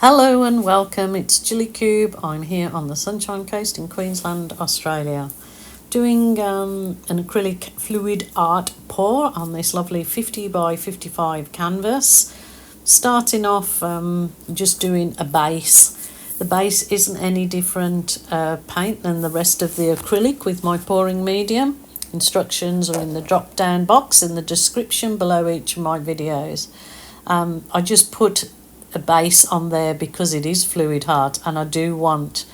Hello and welcome, it's Gilly Cube. I'm here on the Sunshine Coast in Queensland, Australia, doing an acrylic fluid art pour on this lovely 50 by 55 canvas. Starting off just doing a base. The base isn't any different paint than the rest of the acrylic with my pouring medium. Instructions are in the drop down box in the description below each of my videos. I just put a base on there because it is fluid art, and I do want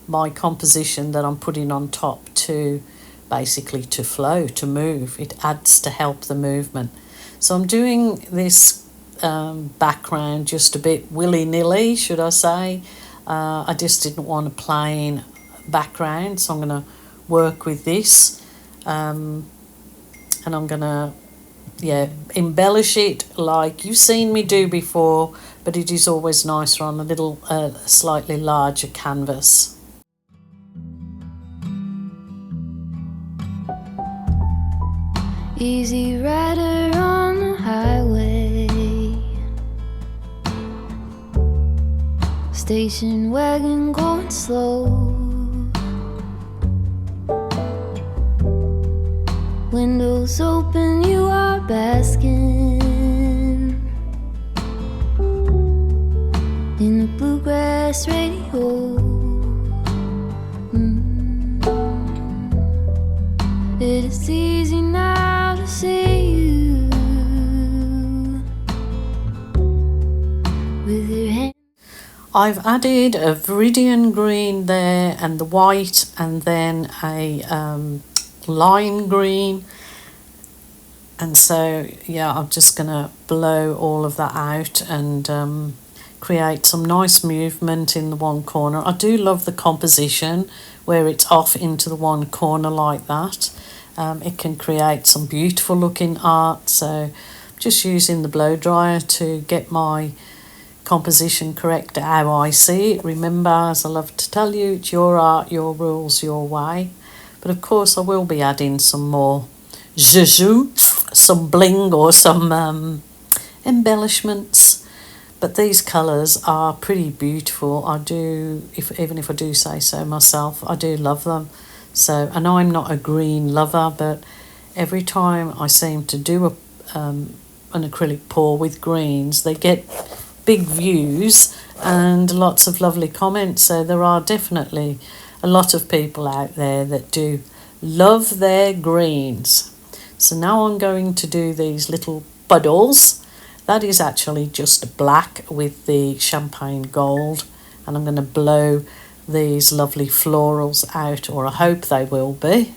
my composition that I'm putting on top to basically to flow, to move. It adds to help the movement. So I'm doing this background just a bit willy-nilly, should I say. I just didn't want a plain background, so I'm going to work with this, and I'm going to embellish it like you've seen me do before, but it is always nicer on a little slightly larger canvas. Easy rider on the highway, station wagon going slow, windows open, you are basking in the bluegrass radio. It is easy now to see you with your hand. I've added a viridian green there and the white, and then a lime green. And so, I'm just going to blow all of that out and create some nice movement in the one corner. I do love the composition where it's off into the one corner like that. It can create some beautiful looking art. So just using the blow dryer to get my composition correct how I see it. Remember, as I love to tell you, it's your art, your rules, your way. But of course I will be adding some more zhuzh, some bling or some embellishments. But these colours are pretty beautiful. I do, even if I do say so myself, I do love them. So, and I'm not a green lover, but every time I seem to do an acrylic pour with greens, they get big views and lots of lovely comments. So there are definitely a lot of people out there that do love their greens. So now I'm going to do these little puddles. That is actually just black with the champagne gold, and I'm going to blow these lovely florals out, or I hope they will be.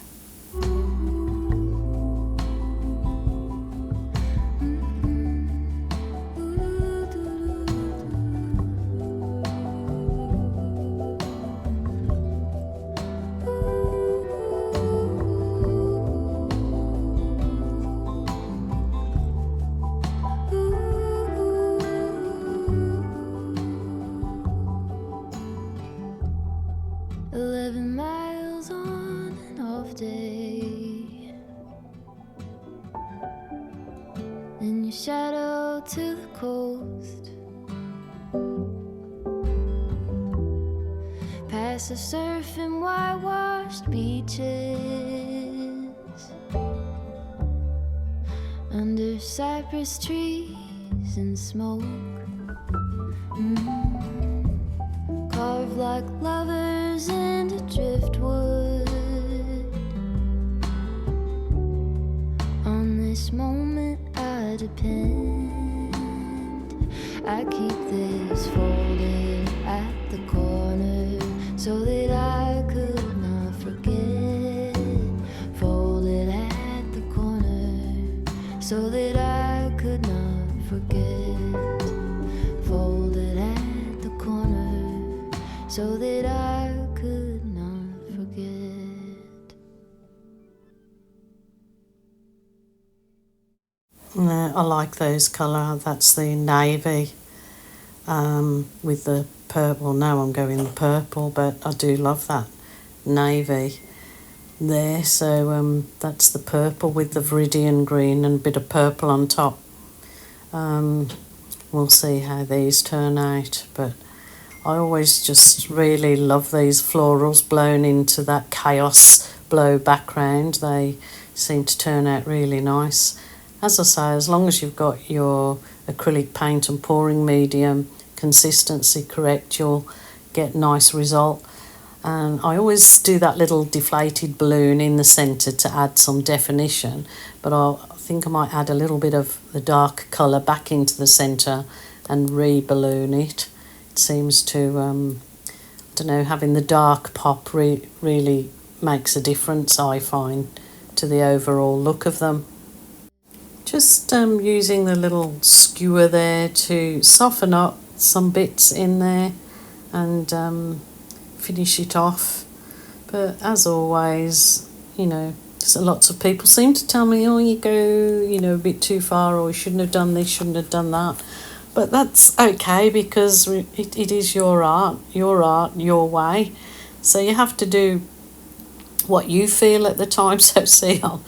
And your shadow to the coast, past the surf and whitewashed beaches, under cypress trees and smoke, carved like lovers into driftwood. On this moment I depend. I keep this folded at the corner so that I could not forget. Folded at the corner so that I could not forget. Folded at the corner so that I could not forget. I like those colour. That's the navy with the purple. Now I'm going the purple, but I do love that navy there. So that's the purple with the viridian green and a bit of purple on top. We'll see how these turn out, but I always just really love these florals blown into that chaos blow background. They seem to turn out really nice. As I say, as long as you've got your acrylic paint and pouring medium consistency correct, you'll get nice result. And I always do that little deflated balloon in the centre to add some definition, but I think I might add a little bit of the dark colour back into the centre and re-balloon it. It seems to, I don't know, having the dark pop really makes a difference, I find, to the overall look of them. Just using the little skewer there to soften up some bits in there and finish it off. But as always, so lots of people seem to tell me, oh, you go, a bit too far, or you shouldn't have done this, shouldn't have done that. But that's okay, because it is your art, your way. So you have to do what you feel at the time. So see, I'm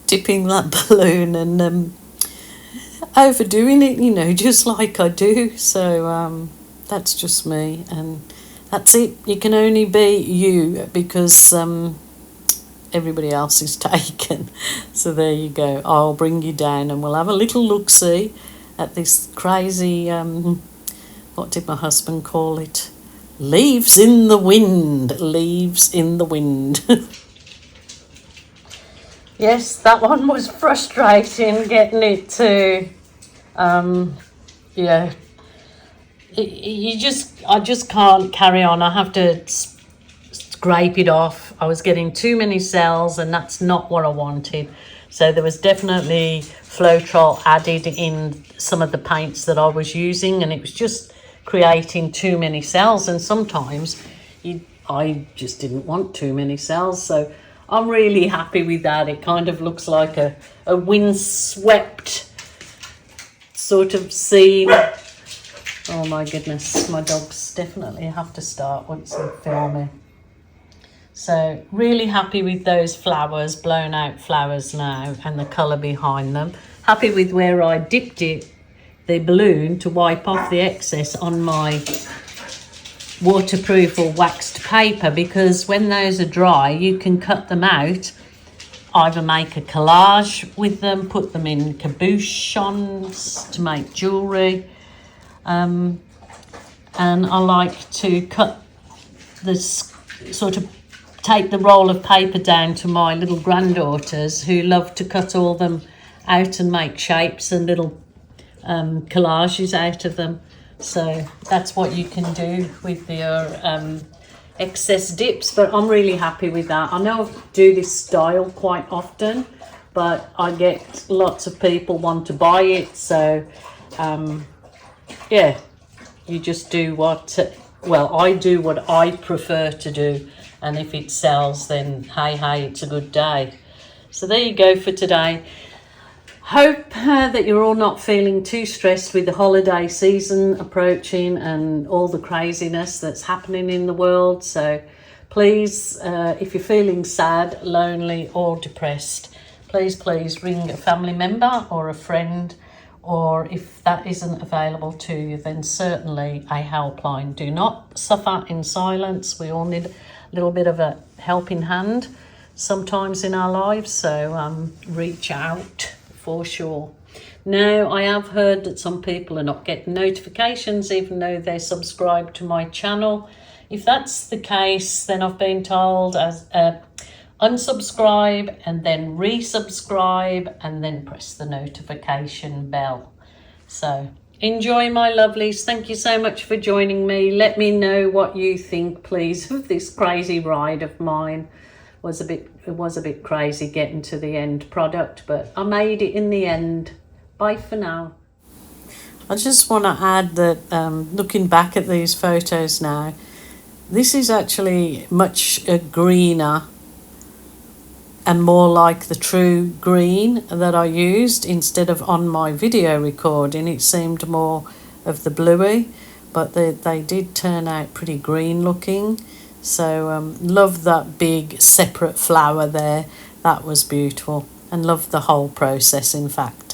dipping that balloon and overdoing it, just like I do. So that's just me, and that's it. You can only be you, because everybody else is taken. So there you go. I'll bring you down and we'll have a little look-see at this crazy, what did my husband call it? Leaves in the wind. Leaves in the wind. Yes, that one was frustrating, getting it to, yeah. I just can't carry on. I have to scrape it off. I was getting too many cells, and that's not what I wanted. So there was definitely floral added in some of the paints that I was using, and it was just creating too many cells. And sometimes I just didn't want too many cells. So I'm really happy with that. It kind of looks like a windswept sort of scene. Oh my goodness, my dogs definitely have to start once I'm filming. So really happy with those flowers, blown out flowers now, and the colour behind them. Happy with where I dipped the balloon to wipe off the excess on my waterproof or waxed paper, because when those are dry, you can cut them out, either make a collage with them, put them in cabochons to make jewellery. And I like to cut this, sort of take the roll of paper down to my little granddaughters, who love to cut all them out and make shapes and little collages out of them. So that's what you can do with your excess dips. But I'm really happy with that. I know I do this style quite often, but I get lots of people want to buy it. So yeah, you just do I do what I prefer to do. And if it sells, then hey, it's a good day. So there you go for today. Hope that you're all not feeling too stressed with the holiday season approaching and all the craziness that's happening in the world. So please, if you're feeling sad, lonely or depressed, please ring a family member or a friend, or if that isn't available to you, then certainly a helpline. Do not suffer in silence. We all need a little bit of a helping hand sometimes in our lives, so reach out for sure. Now, I have heard that some people are not getting notifications even though they're subscribed to my channel. If that's the case, then I've been told as unsubscribe and then resubscribe and then press the notification bell. So enjoy, my lovelies. Thank you so much for joining me. Let me know what you think, please, of this crazy ride of mine. It was a bit crazy getting to the end product, but I made it in the end. Bye for now. I just want to add that looking back at these photos now, this is actually much greener and more like the true green that I used instead of on my video recording. It seemed more of the bluey, but they did turn out pretty green looking. So love that big separate flower there. That was beautiful, and love the whole process, in fact.